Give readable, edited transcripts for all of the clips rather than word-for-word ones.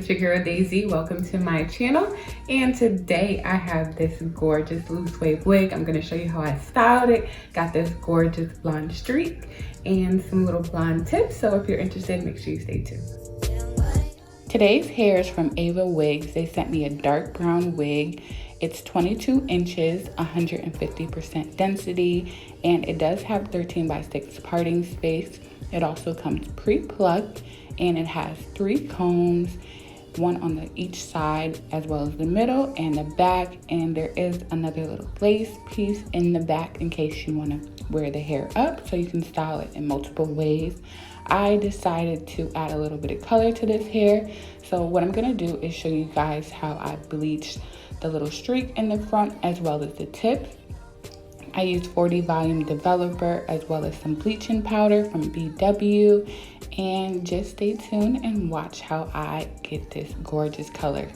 it's your girl Daisy. Welcome to my channel, and today I have this gorgeous loose wave wig. I'm going to show you how I styled it. Got this gorgeous blonde streak and some little blonde tips, so if you're interested, make sure you stay tuned. Today's hair is from EvaWigs. They sent me a dark brown wig. It's 22 inches, 150% density, and it does have 13x6 parting space. It also comes pre-plucked, and it has 3 combs, one on each side as well as the middle and the back, and there is another little lace piece in the back in case you want to wear the hair up, so you can style it in multiple ways. I decided to add a little bit of color to this hair, so what I'm going to do is show you guys how I bleached the little streak in the front as well as the tips. I used 40 volume developer as well as some bleaching powder from BW, and just stay tuned and watch how I get this gorgeous color.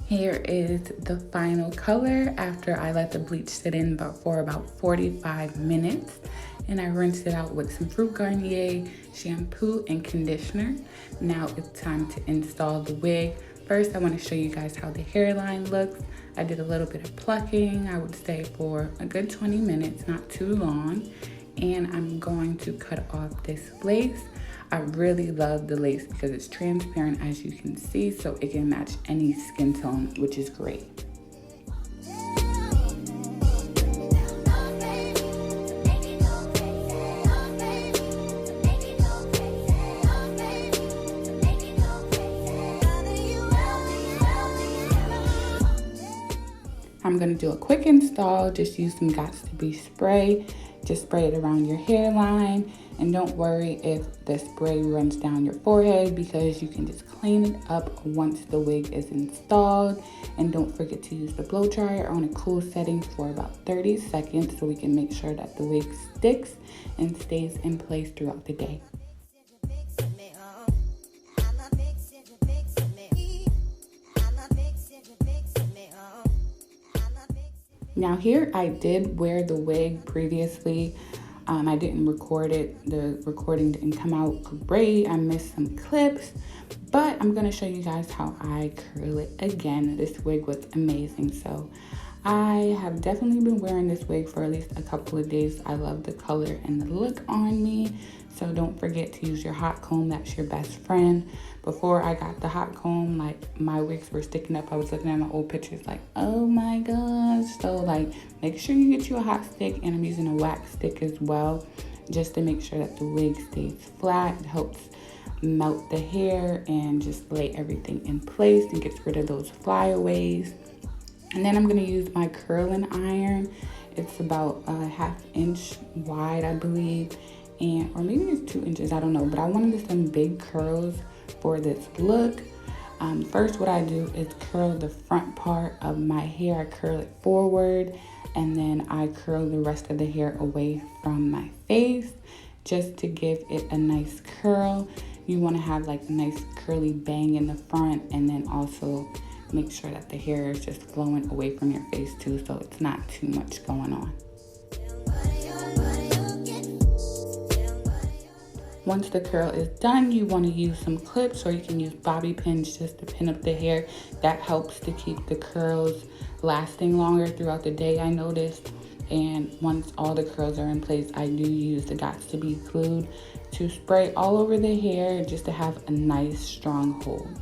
Here is the final color after I let the bleach sit in for about 45 minutes, and I rinsed it out with some Fruit Garnier shampoo and conditioner. Now it's time to install the wig. First, I want to show you guys how the hairline looks. I did a little bit of plucking, I would say for a good 20 minutes, not too long. And I'm going to cut off this lace. I really love the lace because it's transparent, as you can see, so it can match any skin tone, which is great. I'm gonna do a quick install. Just use some Got2b spray. Just spray it around your hairline, and don't worry if the spray runs down your forehead because you can just clean it up once the wig is installed. And don't forget to use the blow dryer on a cool setting for about 30 seconds so we can make sure that the wig sticks and stays in place throughout the day. Now here I did wear the wig previously. I didn't record it. The recording didn't come out great. I missed some clips, but I'm gonna show you guys how I curl it again. This wig was amazing. So I have definitely been wearing this wig for at least a couple of days. I love the color and the look on me. So don't forget to use your hot comb. That's your best friend. Before I got the hot comb, like, my wigs were sticking up. I was looking at my old pictures like, oh my gosh. So like, make sure you get you a hot stick, and I'm using a wax stick as well, just to make sure that the wig stays flat. It helps melt the hair and just lay everything in place and gets rid of those flyaways. And then I'm gonna use my curling iron. It's about a 1/2 inch wide, I believe, or maybe it's 2 inches, I don't know, but I wanted some big curls for this look. First, what I do is curl the front part of my hair. I curl it forward, and then I curl the rest of the hair away from my face just to give it a nice curl. You want to have like a nice curly bang in the front, and then also make sure that the hair is just flowing away from your face too, so it's not too much going on. Once the curl is done, you want to use some clips, or you can use bobby pins just to pin up the hair. That helps to keep the curls lasting longer throughout the day, I noticed. And once all the curls are in place, I do use the Gots to Be Glued to spray all over the hair just to have a nice strong hold.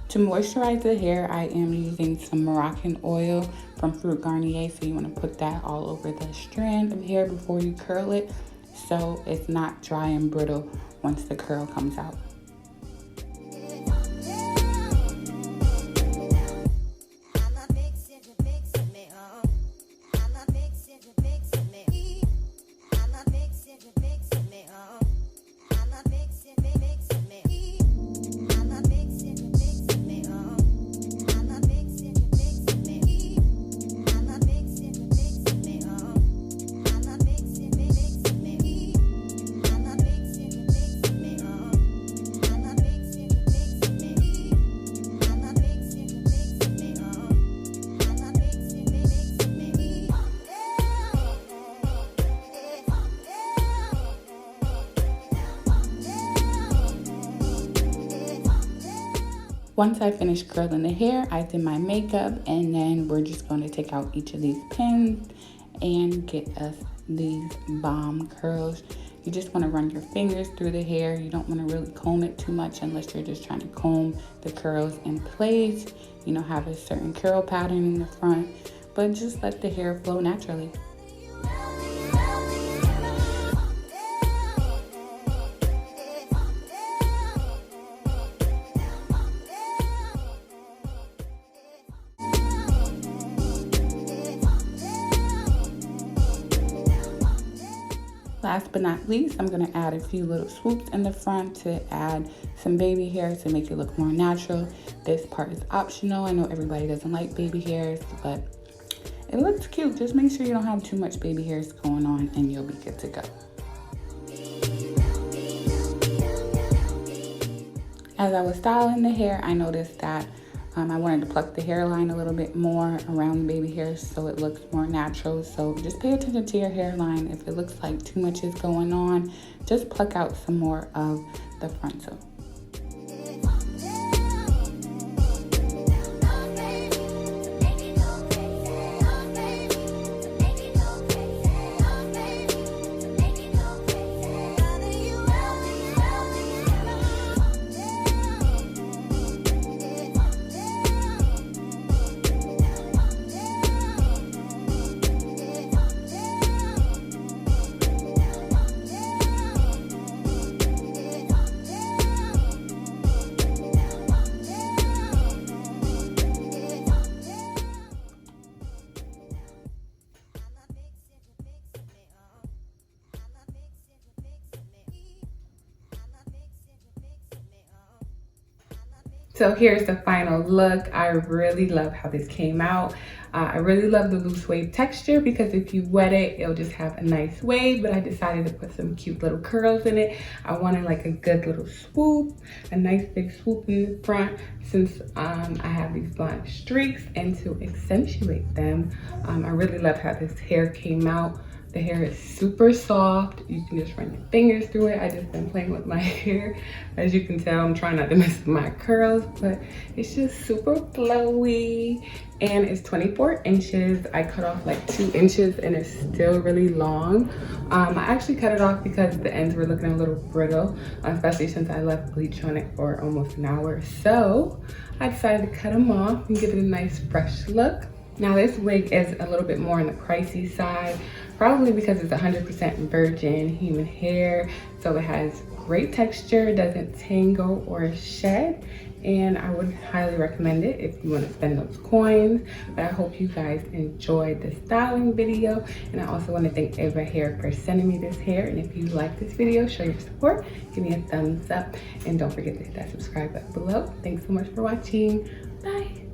To moisturize the hair, I am using some Moroccan oil from Fruit Garnier. So you want to put that all over the strand of hair before you curl it, so it's not dry and brittle once the curl comes out. Once I finish curling the hair, I did my makeup, and then we're just going to take out each of these pins and get us these bomb curls. You just want to run your fingers through the hair. You don't want to really comb it too much unless you're just trying to comb the curls in place. You know, have a certain curl pattern in the front, but just let the hair flow naturally. Last but not least, I'm going to add a few little swoops in the front to add some baby hair to make it look more natural. This part is optional. I know everybody doesn't like baby hairs, but it looks cute. Just make sure you don't have too much baby hairs going on and you'll be good to go. As I was styling the hair, I noticed that I wanted to pluck the hairline a little bit more around the baby hairs so it looks more natural. So just pay attention to your hairline. If it looks like too much is going on, just pluck out some more of the frontal. So here's the final look. I really love how this came out. I really love the loose wave texture because if you wet it, it'll just have a nice wave, but I decided to put some cute little curls in it. I wanted like a good little swoop, a nice big swoop in the front since I have these blonde streaks, and to accentuate them, I really love how this hair came out. The hair is super soft. You can just run your fingers through it. I just been playing with my hair. As you can tell, I'm trying not to mess with my curls, but it's just super flowy. And it's 24 inches. I cut off like 2 inches and it's still really long. I actually cut it off because the ends were looking a little brittle, especially since I left bleach on it for almost an hour. So I decided to cut them off and give it a nice fresh look. Now this wig is a little bit more on the pricey side, probably because it's 100% virgin human hair. So it has great texture, doesn't tangle or shed. And I would highly recommend it if you want to spend those coins. But I hope you guys enjoyed the styling video. And I also want to thank Eva Hair for sending me this hair. And if you like this video, show your support, give me a thumbs up. And don't forget to hit that subscribe button below. Thanks so much for watching. Bye.